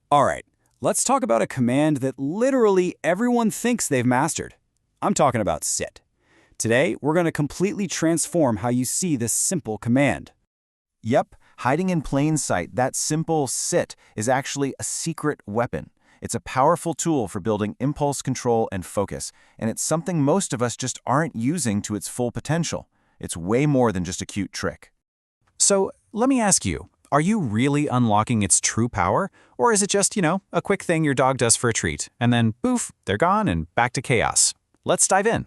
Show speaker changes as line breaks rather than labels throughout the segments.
All right, let's talk about a command that literally everyone thinks they've mastered. I'm talking about sit. Today, we're going to completely transform how you see this simple command.
Yep, hiding in plain sight, that simple sit is actually a secret weapon. It's a powerful tool for building impulse control and focus, and it's something most of us just aren't using to its full potential. It's way more than just a cute trick.
So let me ask you, are you really unlocking its true power? Or is it just, a quick thing your dog does for a treat, and then poof, they're gone and back to chaos? Let's dive in.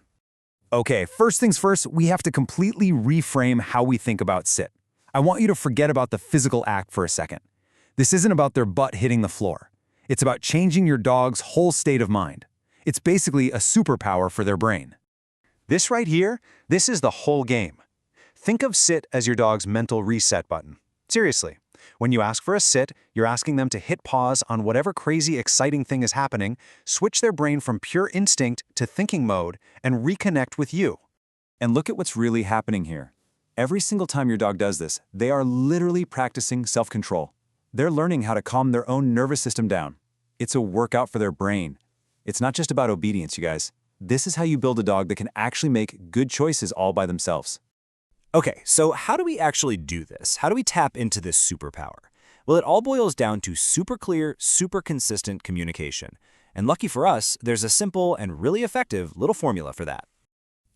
Okay, first things first, we have to completely reframe how we think about sit. I want you to forget about the physical act for a second. This isn't about their butt hitting the floor. It's about changing your dog's whole state of mind. It's basically a superpower for their brain.
This right here, this is the whole game. Think of sit as your dog's mental reset button. Seriously, when you ask for a sit, you're asking them to hit pause on whatever crazy exciting thing is happening, switch their brain from pure instinct to thinking mode, and reconnect with you.
And look at what's really happening here. Every single time your dog does this, they are literally practicing self-control. They're learning how to calm their own nervous system down. It's a workout for their brain. It's not just about obedience, you guys. This is how you build a dog that can actually make good choices all by themselves.
Okay, so how do we actually do this? How do we tap into this superpower? Well, it all boils down to super clear, super consistent communication. And lucky for us, there's a simple and really effective little formula for that.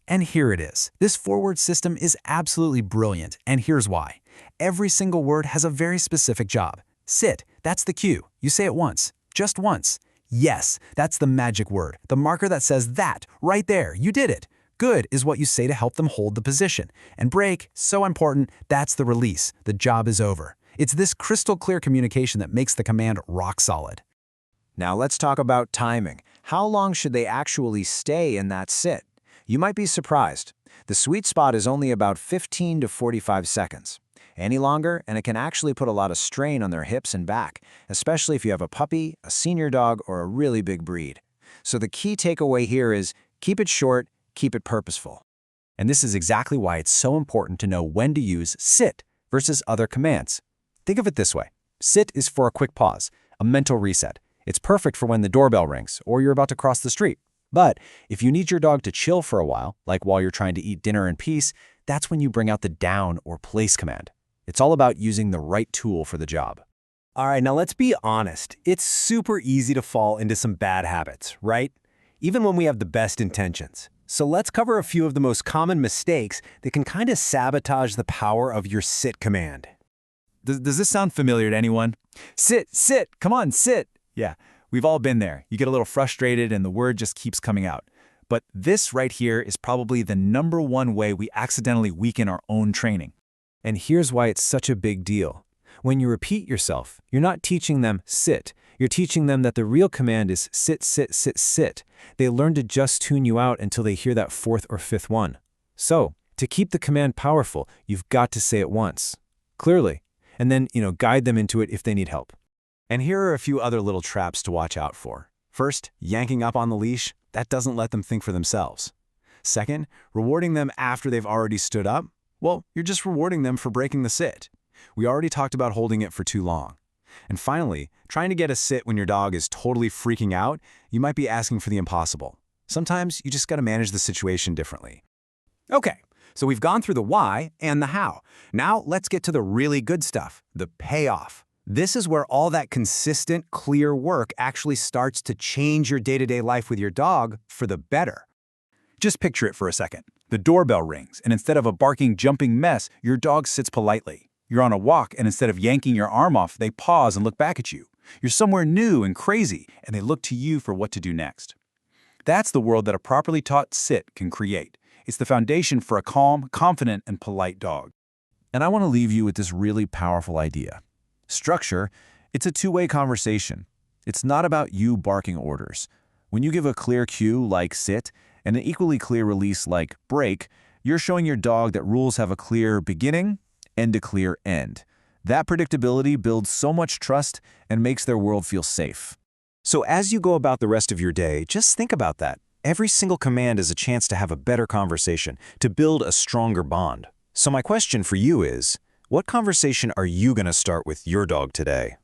And here it is. This forward system is absolutely brilliant, and here's why. Every single word has a very specific job. Sit, that's the cue. You say it once, just once. Yes, that's the magic word, the marker that says that, right there, you did it. Good is what you say to help them hold the position. And break, so important, that's the release. The job is over. It's this crystal clear communication that makes the command rock solid.
Now let's talk about timing. How long should they actually stay in that sit? You might be surprised. The sweet spot is only about 15 to 45 seconds. Any longer, and it can actually put a lot of strain on their hips and back, especially if you have a puppy, a senior dog, or a really big breed. So the key takeaway here is keep it short, keep it purposeful.
And this is exactly why it's so important to know when to use sit versus other commands. Think of it this way. Sit is for a quick pause, a mental reset. It's perfect for when the doorbell rings or you're about to cross the street. But if you need your dog to chill for a while, like while you're trying to eat dinner in peace, that's when you bring out the down or place command. It's all about using the right tool for the job.
All right, now let's be honest. It's super easy to fall into some bad habits, right? Even when we have the best intentions. So let's cover a few of the most common mistakes that can kind of sabotage the power of your sit command.
Does this sound familiar to anyone? Sit, come on, sit. Yeah, we've all been there. You get a little frustrated and the word just keeps coming out. But this right here is probably the #1 way we accidentally weaken our own training.
And here's why it's such a big deal. When you repeat yourself, you're not teaching them sit. You're teaching them that the real command is sit, sit, sit, sit. They learn to just tune you out until they hear that 4th or 5th one. So, to keep the command powerful, you've got to say it once, clearly, and then, guide them into it if they need help.
And here are a few other little traps to watch out for. First, yanking up on the leash. That doesn't let them think for themselves. Second, rewarding them after they've already stood up. Well, you're just rewarding them for breaking the sit. We already talked about holding it for too long. And finally, trying to get a sit when your dog is totally freaking out, you might be asking for the impossible. Sometimes you just got to manage the situation differently. Okay, so we've gone through the why and the how. Now let's get to the really good stuff, the payoff. This is where all that consistent, clear work actually starts to change your day-to-day life with your dog for the better.
Just picture it for a second. The doorbell rings, and instead of a barking, jumping mess, your dog sits politely. You're on a walk, and instead of yanking your arm off, they pause and look back at you. You're somewhere new and crazy, and they look to you for what to do next. That's the world that a properly taught sit can create. It's the foundation for a calm, confident, and polite dog.
And I want to leave you with this really powerful idea. Structure, it's a two-way conversation. It's not about you barking orders. When you give a clear cue like sit and an equally clear release like break, you're showing your dog that rules have a clear beginning and a clear end. That predictability builds so much trust and makes their world feel safe.
So as you go about the rest of your day, just think about that. Every single command is a chance to have a better conversation, to build a stronger bond. So my question for you is, what conversation are you going to start with your dog today?